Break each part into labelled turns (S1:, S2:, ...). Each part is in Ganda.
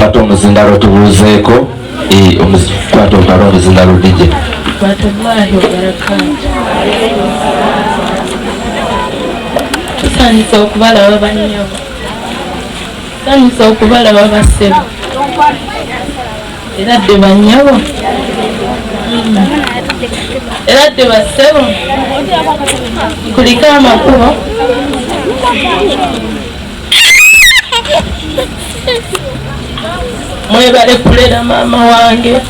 S1: Kwata omuzindalo tubuuzeeko kwata otwala omuzindalo DJ.
S2: Tusaanyiza okubalaba bannyabo, tusaanyiza okubalaba bassebo era dde bannyabo era dde bassebo, kuliko amakubo mwebale kulera maama wange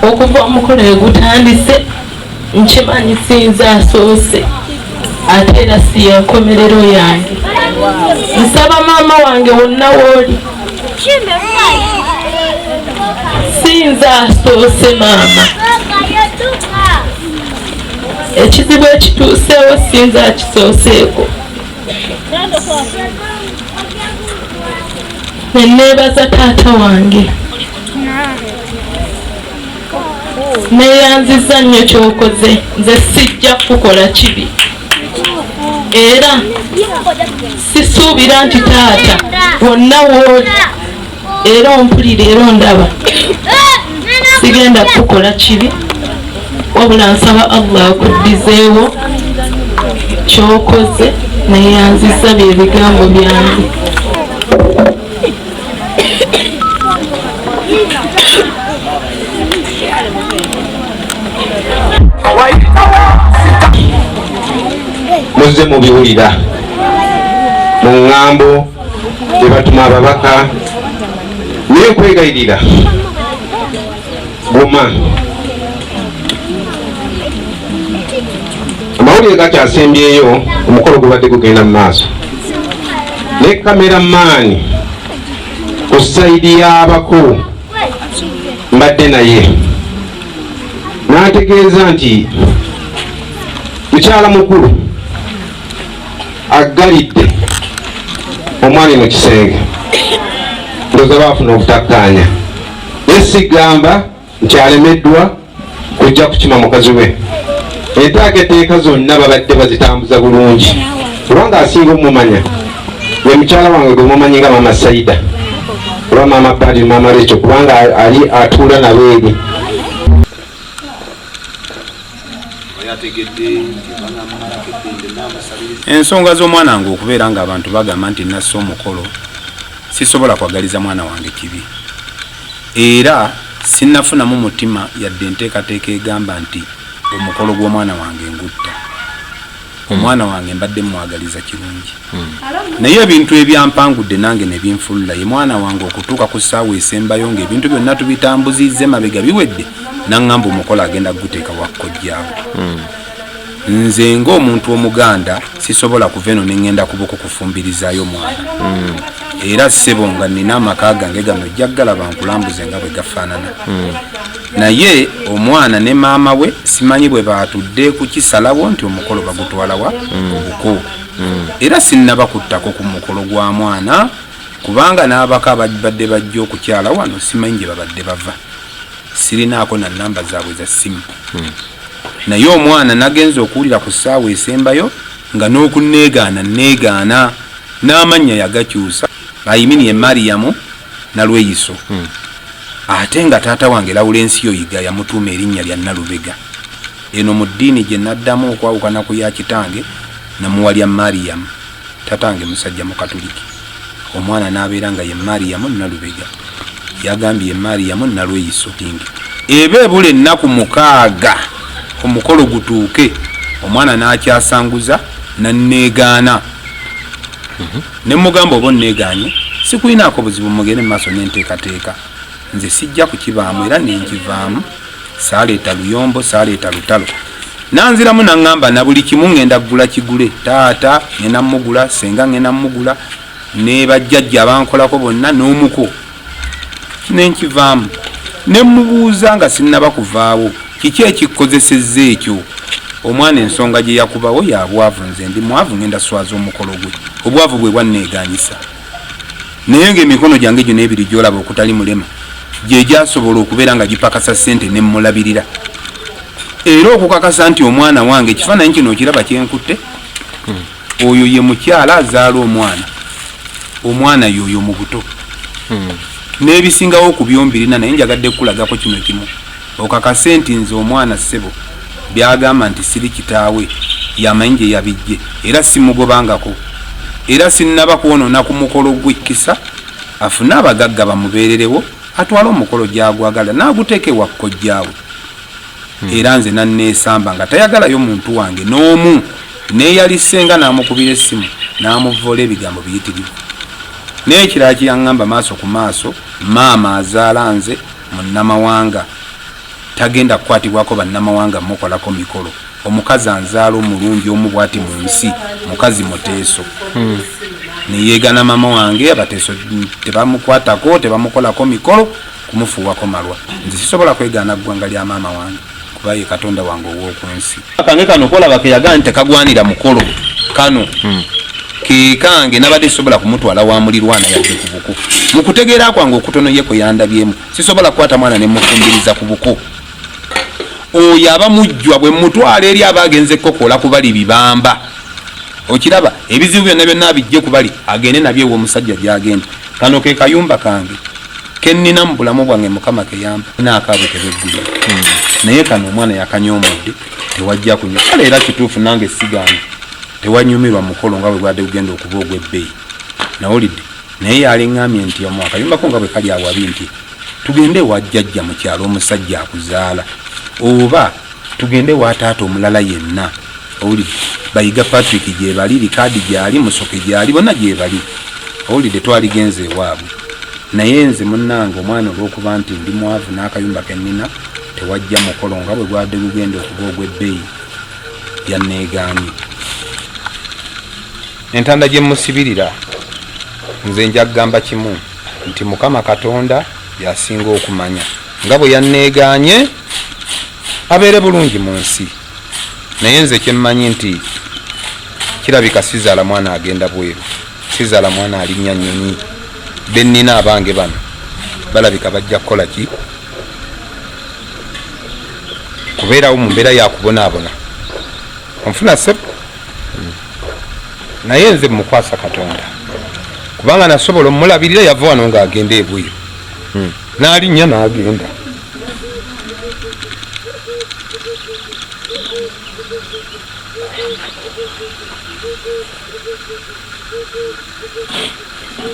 S2: okuva omukolo egutandise, nkimanyi sinza asoose ate era si yankomerero yange. Nsaba maama wange wonna wooli, sinza asoose maama, ekizibu ekituuseewo sinza akisooseeko. Neneebaza taata wange, neeyanziza nnyo ky'okoze, nze sijja kukola kibi era sisuubira nti taata wonna wooli era ompulira era ondaba sigenda kukola kibi, wabula nsaba Allah akuddizeewo ky'okoze. Neeyanziza bye bigambo byange.
S3: Muzze mubiwulira mu ŋŋambo gye batuma ababaka, naye nkwegayirira guma. Amawulire gakyasembyeyo, omukolo gubadde gugenda mu maaso, ne kamera maani ku sayidi y'abakulu mbadde naye n'ategeeza nti mukyala mukulu aggalidde omwami mu kisenge, ndoza baafuna obutakkaanya. Naye sigamba nti alemeddwa kujja kukima mukazi we. Enteekateeka zonna babadde bazitambuza bulungi, kubanga asinga omumanya ye mukyala wange gwe mumanyi nga maama Saida oba maama Badi, maama Lecho, kubanga ali atuula nabo eri.
S4: Ensonga z'omwana wange okubeera nga abantu bagamba nti nassa omukolo, sisobola kwagaliza mwana wange kibi, era sinnafunamu mutima yadde enteekateeka egamba nti omukolo gw'omwana wange ngutta. Omwana wange mbadde mwagaliza kirungi, naye ebintu ebyampangudde nange ne binfulula ye mwana wange okutuuka ku ssaawa esembayo ng'ebintu byonna tubitambuzizze mabega biwedde, naŋŋamba omukolo agenda guteeka wakkojjaawo. Nze ng'omuntu omuganda sisobola kuva eno ne ŋŋenda ku buko kufumbirizaayo mwana, era ssebo nga nina amaka gange gano ojja galaba nkulambuze nga bwe gafaanana. Naye omwana ne maama we simanyi bwe baatudde ku kisalawo nti omukolo bagutwalawa buko, era sinnaba kuttako ku mukolo gwa mwana kubanga n'abaka badde bajja okukyala wano simanyi gye babadde bava, sirinaako na namba zaabwe za ssimu. Naye omwana nagenza okuwulira ku ssaawa esembayo nga n'okuneegaana neegaana, n'amannya yagakyusa, ayimini ye Mariyamu Nalweyiso. Ate nga taata wange Lawulensi Yoyiga yamutuuma erinnya lya Nalubega. Eno mu ddiini gye naddamu okwawukana ku ya kitange namuwa lya Mariyamu, tatange musajja mu Katuliki. Omwana n'abeera nga ye Mariyamu Nalubega, yagambye ye Mariyamu Nalweyiso. Eba ebula ennaku 6 omukolo gutuuke, omwana n'akyasanguza nanneegaana. Ne mugamba oba onneegaanye sikuyinaako buzibu, mugende mu maaso n'enteekateeka. Nze sijja kukibaamu era nenkivaamu, saaleeta luyombo, saaleeta lutalo. Nanziramu naŋŋamba na buli kimu ŋŋenda kugula kigule, taata ŋŋenda mugula, senga ŋŋenda mugula, ne bajjajja abankolako bonna n'omuko, nenkivaamu. Ne mubuuza nga sinnaba kuvaawo kiki ekikozesezza ekyo. Omwana ensonga gye yakubawo ya bwavu, nze ndi mwavu, ŋŋenda swaza omukolo gwe, obwavu bwe bwanneegaanyisa. Naye ng'emikono gyange gyo n'ebiri gy'olaba okutali mulema gye gyasobola okubeera nga gipakasa ssente ne mmulabirira, era okukakasa nti omwana wange ekifaananyi kino okiraba kyenkutte, oyo ye mukyala azaala omwana, omwana yoyo mu buto. n'ebisingawo ku byombirina naye njagadde kulagako kino kimu okakase nti nze omwana ssebo byagamba nti siri kitaawe yamanyi gye yabijje era simugobangako era sinnaba kwonoona ku mukolo gw'ekkisa afune abagagga bamubeererewo atwale omukolo gyagwagala n'aguteeke wa kkojjaawe era nze nanneesamba nga tayagalayo muntu wange n'omu neeyalisenga n'amukubira essimu n'amuvoola ebigambo biyitirivu n'ekirala kiyaŋŋamba maaso ku maaso maama azaala nze munnamawanga tagenda kukwatibwako bannamawanga mukolako mikolo omukazi anzaala omulungi omu bwati mu nsi mukazi muteeso neyeegana mama wange abateeso tebamukwatako tebamukolako mikolo kumufuuwako malwa nze sisobola kwegaana ggwanga lya maama wange kuba ye katonda wange ow'okunsi kange kano kolaba keyagaa nti tekagwanira mukolo kano kekange nabadde sisobola kumutwala wa mulirwana yadde ku buku mu kutegeera kwange okutono ye kwe yandabyemu sisobola kukwata mwana ne mufumbiriza ku buku oyo aba mujjwa bwe mutwala eri abagenze kokola kubali bibamba okiraba ebizibu byonna byonna abijje kubali agende nabyo omusajja gyagenda kano ke kayumba kange kennina mu bulamu bwange mukama keyamba naakaabe kebeggulira naye kano omwana yakanyomodde tewajja kunywa kale era kituufu nange sigaana tewanyumirwa mukolo nga bwe gwadde gugenda okuba ogw'ebbeeyi nawulidde naye yaliŋŋambye nti akayumbako nga bwe kali awabi nti tugende wa jjajja mu kyalo omusajja akuzaala oba tugende wa taata omulala yenna owulidde bayiga Patrick gyebali likaadi gyali musoke gyali bonna gyebali owulidde twaligenze ewaabwe naye nze munnange omwana olw'okuba nti ndi mwavu n'akayumba kennina tewajja mukolo nga bwe gwadde gugenda okuba ogw'ebbeeyi yanneegaanye entanda gye musibirira nze nja kugamba kimu nti mukama katonda yasinga okumanya nga bwe yanneegaanye abeere bulungi mu nsi naye nze kyemmanyi nti kirabika sizaala mwana agenda bweru sizaala mwana alinnya nnyonyi bennina abange bano balabika bajja kukola ki kubeerawo mu mbeera yakubonaabona onfuna sebo naye nze mukwasa katonda kubanga nasobola omulabirira yava wano ng'agenda ebweru n'alinnya n'agenda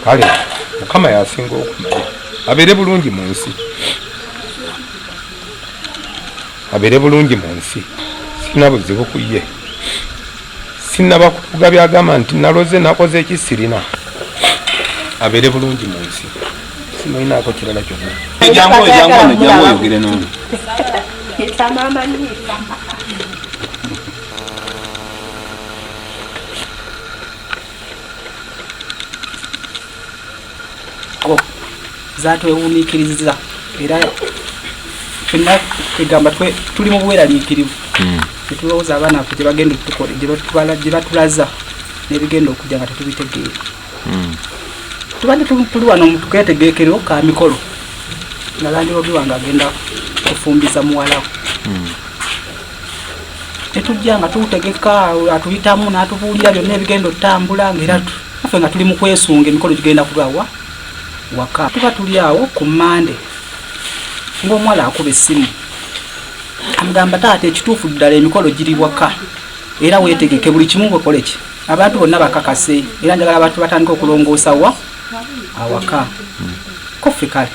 S4: kale mukama yasinga okumanya abeere bulungi mu nsi abeere bulungi mu nsi sina buzibu ku ye sinaba kuvuga byagamba nti naloze nakoze ekisirina abeere bulungi mu nsi sinoyinaako kirala kyonna jangu oyogere n'ono
S5: zatwewumiikiriza era fenna egamba tuli mu bweraliikirivu tetulowooza abaana baffe gyebagenda okutukola gye batulaza n'ebigenda okujja nga tetubitegeera tubadde tuli wano tuketegeekero ka mikolo nga landirobi wange agenda kufumbiza muwalawo netujja nga tutegeka atuyitamu n'atubuulira byonna ebigenda otutambula ngaera affe nga tuli mu kwesunga emikolo gigenda kubawa waka tuba tuli awo ku Mande ng'omuwala akuba essimu amugamba taata ekituufu ddala emikolo giri waka era weetegeke buli kimu bwekole ki abantu bonna bakakase era njagala abantu batandika okulongoosa awaka koffe kale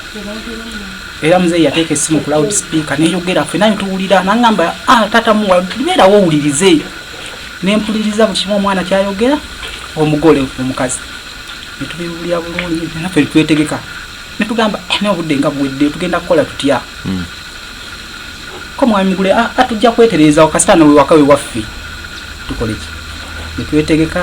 S5: era muzeeyi yateeka essimu ku loud speaker neyogera ffe naye tuwulira naŋŋamba taata muwala beerawo owulirize nempuliriza buli kimu omwana kyayogera omugole omukazi netubiwulira bulungi naffe twetegeka netugamba naye obudde nga buwedde tugenda kukola tutya ko mwami gule atujja kwetereeza wakasitana we waka we waffe tukole ki netwetegeka